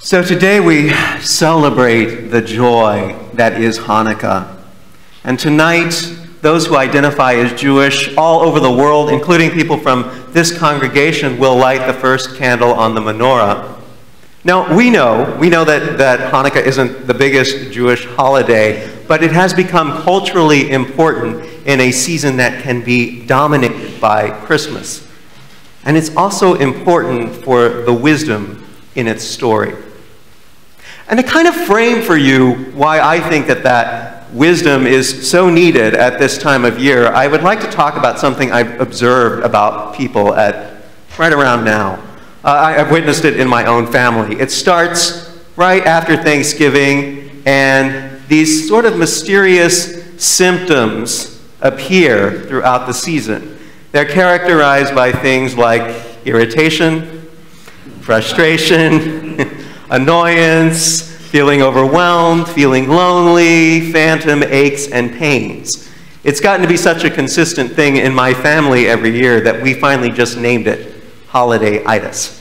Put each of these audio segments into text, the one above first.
So today we celebrate the joy that is Hanukkah. And tonight, those who identify as Jewish all over the world, including people from this congregation, will light the first candle on the menorah. Now, we know that Hanukkah isn't the biggest Jewish holiday, but it has become culturally important in a season that can be dominated by Christmas. And it's also important for the wisdom in its story. And to kind of frame for you why I think that wisdom is so needed at this time of year, I would like to talk about something I've observed about people at right around now. I've witnessed it in my own family. It starts right after Thanksgiving, and these sort of mysterious symptoms appear throughout the season. They're characterized by things like irritation, frustration, annoyance, feeling overwhelmed, feeling lonely, phantom aches and pains. It's gotten to be such a consistent thing in my family every year that we finally just named it Holidayitis.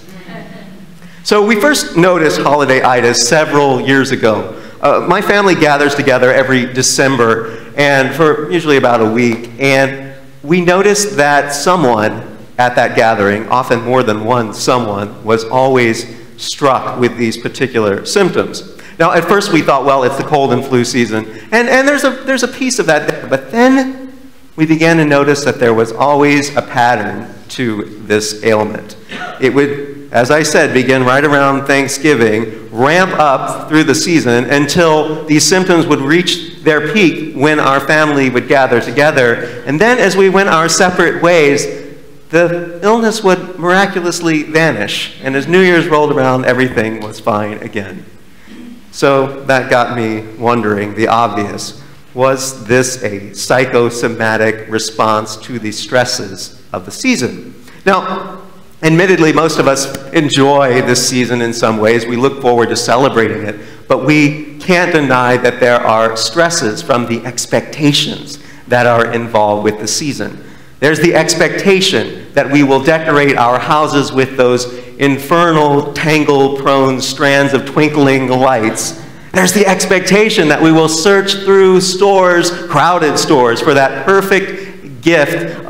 So we first noticed Holidayitis several years ago. My family gathers together every December, and for usually about a week, and we noticed that someone at that gathering, often more than one someone, was always struck with these particular symptoms. Now, at first we thought, well, it's the cold and flu season, and there's a piece of that there, but then we began to notice that there was always a pattern to this ailment. It would, as I said, begin right around Thanksgiving, ramp up through the season until these symptoms would reach their peak when our family would gather together, and then as we went our separate ways, the illness would miraculously vanish, and as New Year's rolled around, everything was fine again. So that got me wondering the obvious. Was this a psychosomatic response to the stresses of the season? Now, admittedly, most of us enjoy this season in some ways. We look forward to celebrating it, but we can't deny that there are stresses from the expectations that are involved with the season. There's the expectation that we will decorate our houses with those infernal, tangle-prone strands of twinkling lights. There's the expectation that we will search through stores, crowded stores, for that perfect gift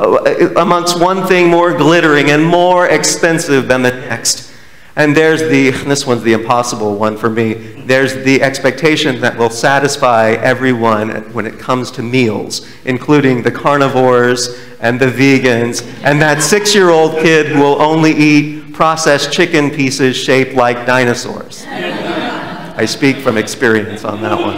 amongst one thing more glittering and more expensive than the next. And there's this one's the impossible one for me, there's the expectation that will satisfy everyone when it comes to meals, including the carnivores and the vegans, and that 6-year-old kid who will only eat processed chicken pieces shaped like dinosaurs. I speak from experience on that one.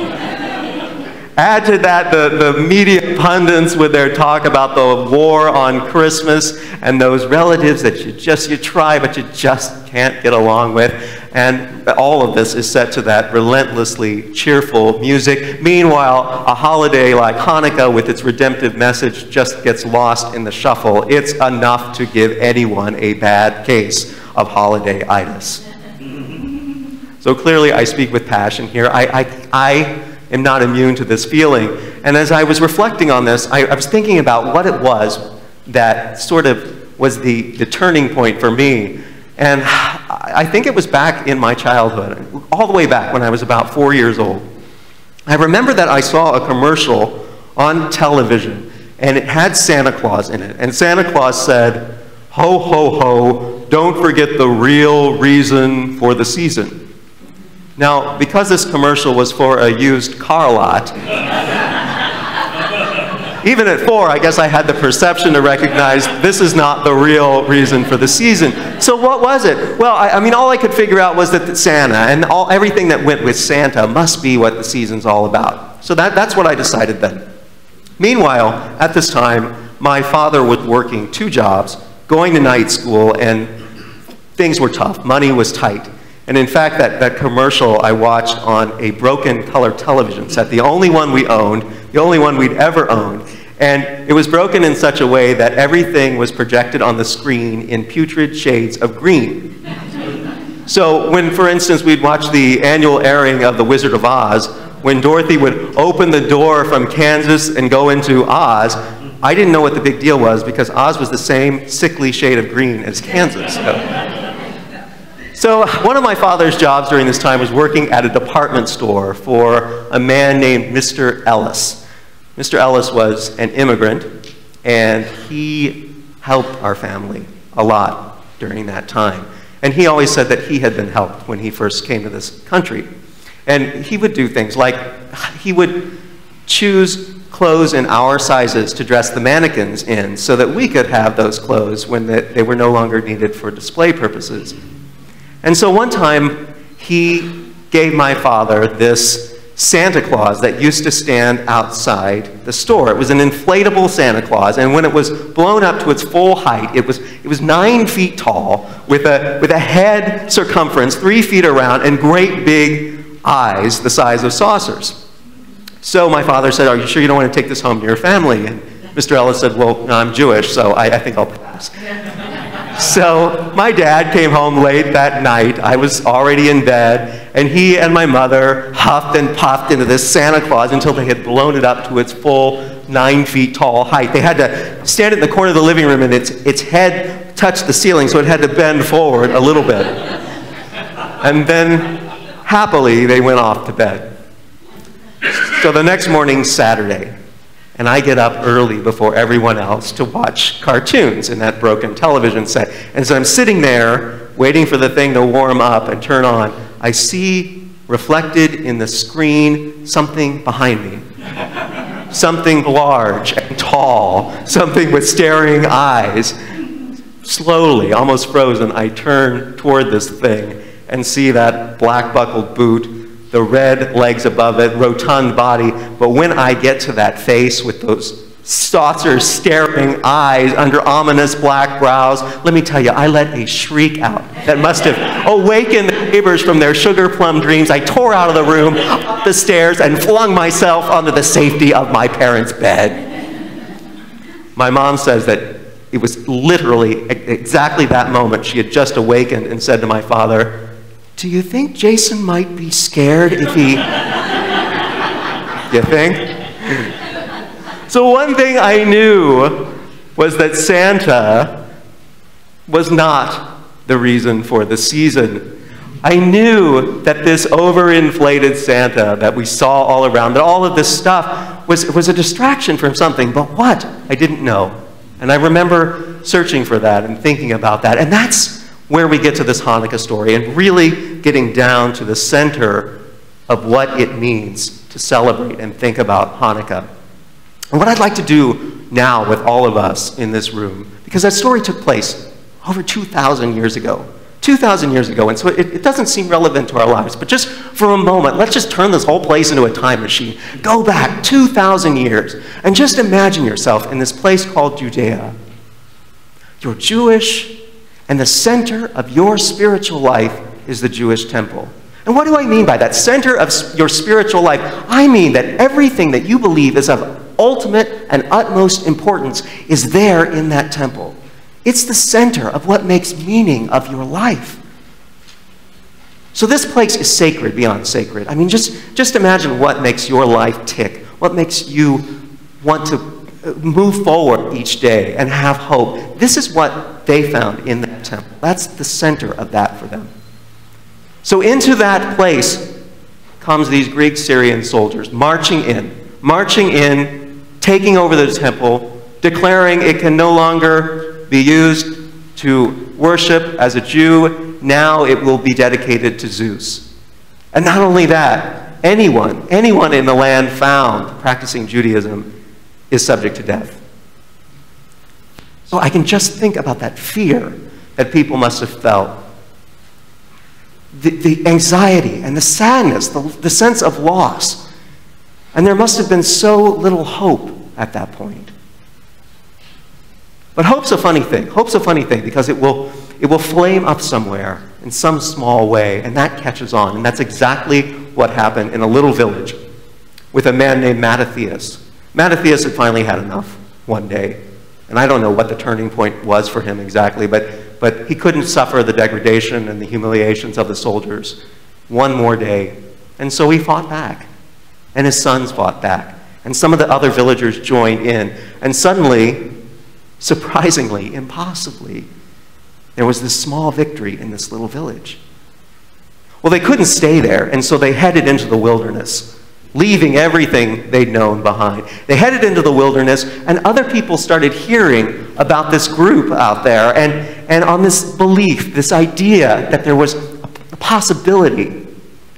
Add to that the media pundits with their talk about the war on Christmas and those relatives that you try but you just can't get along with. And all of this is set to that relentlessly cheerful music. Meanwhile, a holiday like Hanukkah with its redemptive message just gets lost in the shuffle. It's enough to give anyone a bad case of Holidayitis. So clearly I speak with passion here. I am not immune to this feeling. And as I was reflecting on this, I was thinking about what it was that sort of was the turning point for me. And I think it was back in my childhood, all the way back when I was about 4 years old. I remember that I saw a commercial on television, and it had Santa Claus in it. And Santa Claus said, "Ho, ho, ho, don't forget the real reason for the season." Now, because this commercial was for a used car lot, even at 4, I guess I had the perception to recognize this is not the real reason for the season. So what was it? Well, I mean, all I could figure out was that Santa and everything that went with Santa must be what the season's all about. So that's what I decided then. Meanwhile, at this time, my father was working 2 jobs, going to night school, and things were tough. Money was tight. And in fact, that commercial I watched on a broken color television set, the only one we owned, the only one we'd ever owned. And it was broken in such a way that everything was projected on the screen in putrid shades of green. So when, for instance, we'd watch the annual airing of The Wizard of Oz, when Dorothy would open the door from Kansas and go into Oz, I didn't know what the big deal was because Oz was the same sickly shade of green as Kansas. So one of my father's jobs during this time was working at a department store for a man named Mr. Ellis. Mr. Ellis was an immigrant, and he helped our family a lot during that time. And he always said that he had been helped when he first came to this country. And he would do things like he would choose clothes in our sizes to dress the mannequins in so that we could have those clothes when they were no longer needed for display purposes. And so one time, he gave my father this Santa Claus that used to stand outside the store. It was an inflatable Santa Claus, and when it was blown up to its full height, it was 9 feet tall, with a head circumference 3 feet around, and great big eyes the size of saucers. So my father said, "Are you sure you don't want to take this home to your family?" And Mr. Ellis said, "Well, no, I'm Jewish, so I think I'll pass." So my dad came home late that night. I was already in bed, and he and my mother huffed and puffed into this Santa Claus until they had blown it up to its full 9 feet tall height. They had to stand in the corner of the living room, and its head touched the ceiling, so it had to bend forward a little bit. And then, happily, they went off to bed. So the next morning's Saturday, and I get up early before everyone else to watch cartoons in that broken television set. And so I'm sitting there waiting for the thing to warm up and turn on. I see reflected in the screen something behind me. Something large and tall, something with staring eyes. Slowly, almost frozen, I turn toward this thing and see that black buckled boot, the red legs above it, rotund body. But when I get to that face with those saucer staring eyes under ominous black brows, let me tell you, I let a shriek out that must have awakened the neighbors from their sugar plum dreams. I tore out of the room, up the stairs, and flung myself onto the safety of my parents' bed. My mom says that it was literally exactly that moment she had just awakened and said to my father, "Do you think Jason might be scared if he..." You think? So one thing I knew was that Santa was not the reason for the season. I knew that this overinflated Santa that we saw all around, that all of this stuff was a distraction from something, but what? I didn't know. And I remember searching for that and thinking about that, and that's where we get to this Hanukkah story and really getting down to the center of what it means to celebrate and think about Hanukkah. And what I'd like to do now with all of us in this room, because that story took place over 2,000 years ago. 2,000 years ago, and so it doesn't seem relevant to our lives, but just for a moment, let's just turn this whole place into a time machine. Go back 2,000 years, and just imagine yourself in this place called Judea. You're Jewish, and the center of your spiritual life is the Jewish temple. And what do I mean by that? Center of your spiritual life. I mean that everything that you believe is of ultimate and utmost importance is there in that temple. It's the center of what makes meaning of your life. So this place is sacred beyond sacred. I mean, just imagine what makes your life tick, what makes you want to move forward each day and have hope. This is what they found in that temple. That's the center of that for them. So into that place comes these Greek Syrian soldiers marching in, taking over the temple, declaring it can no longer be used to worship as a Jew. Now it will be dedicated to Zeus. And not only that, anyone in the land found practicing Judaism is subject to death. So I can just think about that fear that people must have felt. The anxiety and the sadness, the sense of loss. And there must have been so little hope at that point. But hope's a funny thing. Hope's a funny thing because it will flame up somewhere in some small way, and that catches on. And that's exactly what happened in a little village with a man named Mattathias. Mattathias had finally had enough one day. And I don't know what the turning point was for him exactly, but he couldn't suffer the degradation and the humiliations of the soldiers one more day. And so he fought back. And his sons fought back. And some of the other villagers joined in. And suddenly, surprisingly, impossibly, there was this small victory in this little village. Well, they couldn't stay there, and so they headed into the wilderness, leaving everything they'd known behind. They headed into the wilderness, and other people started hearing about this group out there, and on this belief, this idea that there was a possibility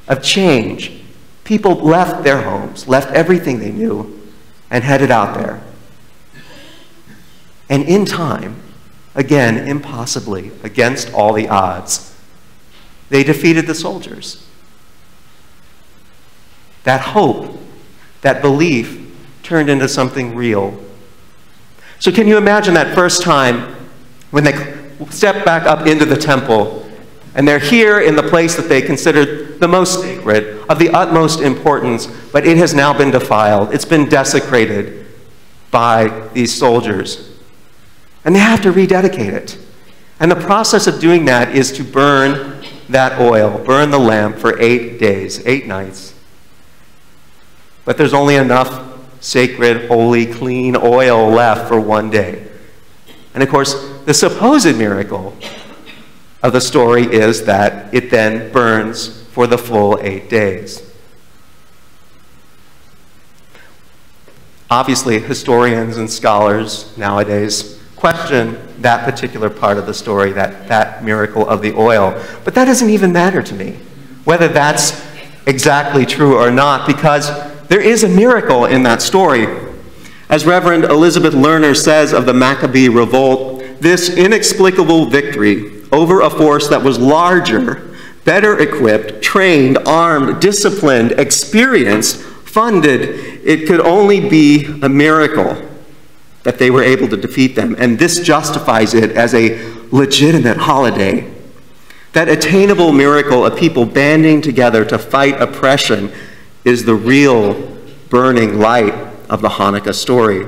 of change. People left their homes, left everything they knew, and headed out there. And in time, again, impossibly, against all the odds, they defeated the soldiers. That hope, that belief, turned into something real. So can you imagine that first time when they stepped back up into the temple, and they're here in the place that they considered the most sacred, of the utmost importance, but it has now been defiled. It's been desecrated by these soldiers. And they have to rededicate it. And the process of doing that is to burn that oil, burn the lamp for 8 days, 8 nights. But there's only enough sacred, holy, clean oil left for 1 day. And of course, the supposed miracle of the story is that it then burns for the full 8 days. Obviously, historians and scholars nowadays question that particular part of the story, that miracle of the oil. But that doesn't even matter to me, whether that's exactly true or not, because there is a miracle in that story. As Reverend Elizabeth Lerner says of the Maccabee revolt, this inexplicable victory over a force that was larger, better equipped, trained, armed, disciplined, experienced, funded, it could only be a miracle that they were able to defeat them. And this justifies it as a legitimate holiday. That attainable miracle of people banding together to fight oppression is the real burning light of the Hanukkah story.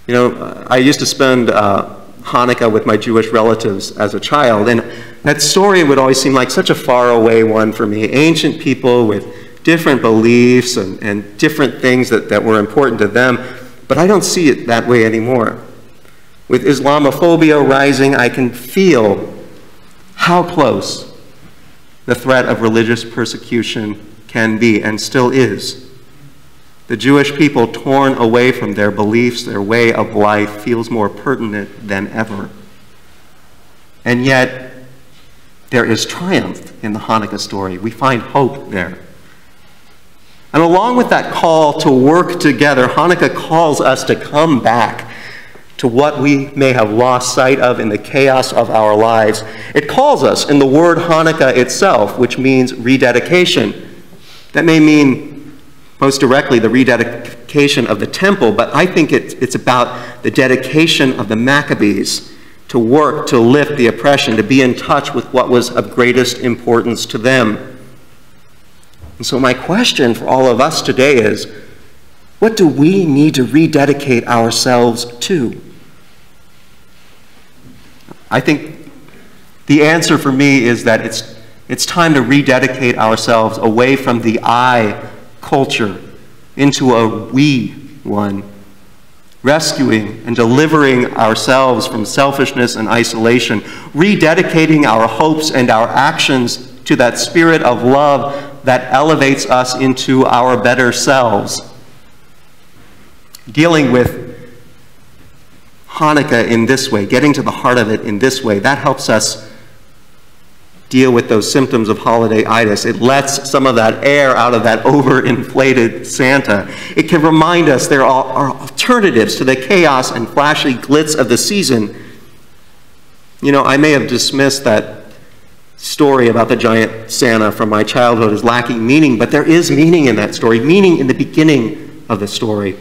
You know, I used to spend Hanukkah with my Jewish relatives as a child, and that story would always seem like such a faraway one for me. Ancient people with different beliefs and different things that were important to them, but I don't see it that way anymore. With Islamophobia rising, I can feel how close the threat of religious persecution can be, and still is. The Jewish people, torn away from their beliefs, their way of life, feels more pertinent than ever. And yet, there is triumph in the Hanukkah story. We find hope there. And along with that call to work together, Hanukkah calls us to come back to what we may have lost sight of in the chaos of our lives. It calls us in the word Hanukkah itself, which means rededication. That may mean most directly the rededication of the temple, but I think it's about the dedication of the Maccabees to work, to lift the oppression, to be in touch with what was of greatest importance to them. And so my question for all of us today is, what do we need to rededicate ourselves to? I think the answer for me is that it's time to rededicate ourselves away from the I culture into a we one, rescuing and delivering ourselves from selfishness and isolation, rededicating our hopes and our actions to that spirit of love that elevates us into our better selves. Dealing with Hanukkah in this way, getting to the heart of it in this way, that helps us deal with those symptoms of Holidayitis. It lets some of that air out of that overinflated Santa. It can remind us there are alternatives to the chaos and flashy glitz of the season. You know, I may have dismissed that story about the giant Santa from my childhood as lacking meaning, but there is meaning in that story, meaning in the beginning of the story,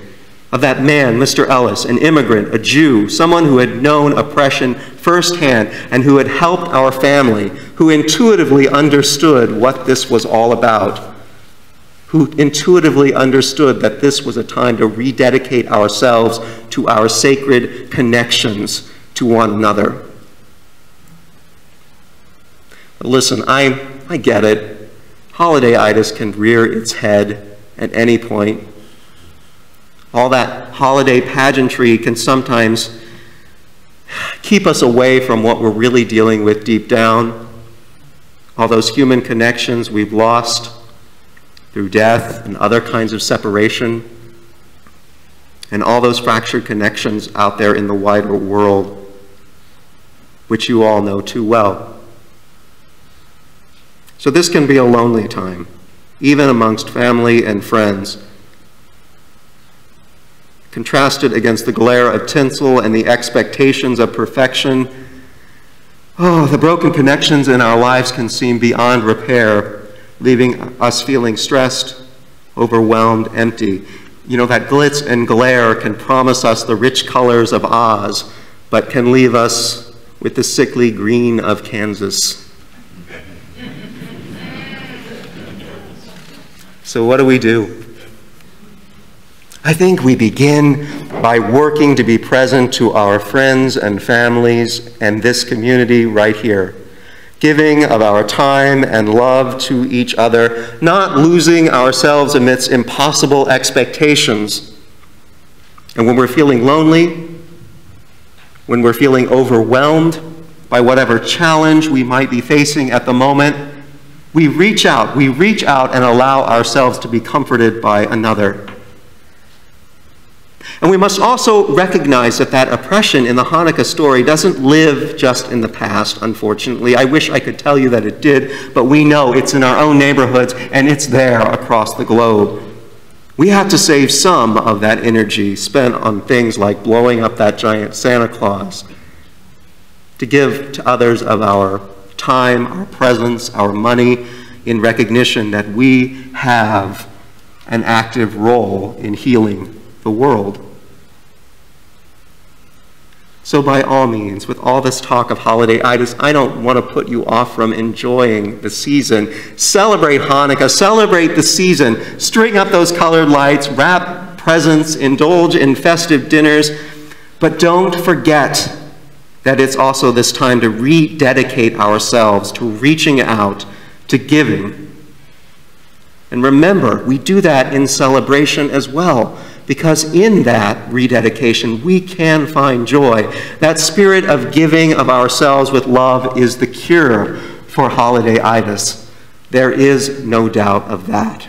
of that man, Mr. Ellis, an immigrant, a Jew, someone who had known oppression firsthand and who had helped our family, who intuitively understood what this was all about, who intuitively understood that this was a time to rededicate ourselves to our sacred connections to one another. But listen, I get it. Holidayitis can rear its head at any point. All that holiday pageantry can sometimes keep us away from what we're really dealing with deep down. all those human connections we've lost through death and other kinds of separation, and all those fractured connections out there in the wider world, which you all know too well. So this can be a lonely time, even amongst family and friends. Contrasted against the glare of tinsel and the expectations of perfection, the broken connections in our lives can seem beyond repair, leaving us feeling stressed, overwhelmed, empty. You know, that glitz and glare can promise us the rich colors of Oz, but can leave us with the sickly green of Kansas. So what do? I think we begin by working to be present to our friends and families and this community right here, giving of our time and love to each other, not losing ourselves amidst impossible expectations. And when we're feeling lonely, when we're feeling overwhelmed by whatever challenge we might be facing at the moment, we reach out and allow ourselves to be comforted by another. And we must also recognize that that oppression in the Hanukkah story doesn't live just in the past, unfortunately. I wish I could tell you that it did, but we know it's in our own neighborhoods and it's there across the globe. We have to save some of that energy spent on things like blowing up that giant Santa Claus to give to others of our time, our presence, our money, in recognition that we have an active role in healing the world. So by all means, with all this talk of Holidayitis, I don't want to put you off from enjoying the season. Celebrate Hanukkah, celebrate the season, string up those colored lights, wrap presents, indulge in festive dinners, but don't forget that it's also this time to rededicate ourselves to reaching out, to giving. And remember, we do that in celebration as well, because in that rededication, we can find joy. That spirit of giving of ourselves with love is the cure for Holidayitis. There is no doubt of that.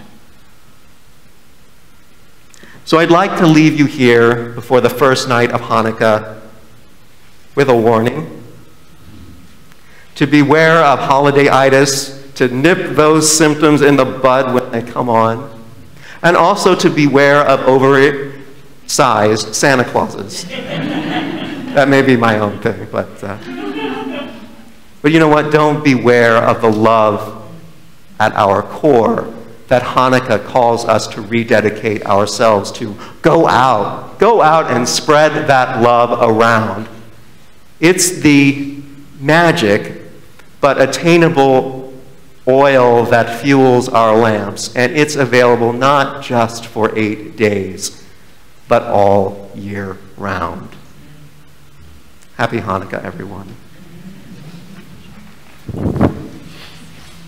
So I'd like to leave you here before the first night of Hanukkah with a warning. To beware of Holidayitis, to nip those symptoms in the bud when they come on, and also to beware of oversized Santa Clauses. That may be my own thing, but you know what? Don't beware of the love at our core that Hanukkah calls us to rededicate ourselves to. Go out and spread that love around. It's the magic but attainable oil that fuels our lamps, and it's available not just for 8 days, but all year round. Happy Hanukkah, everyone.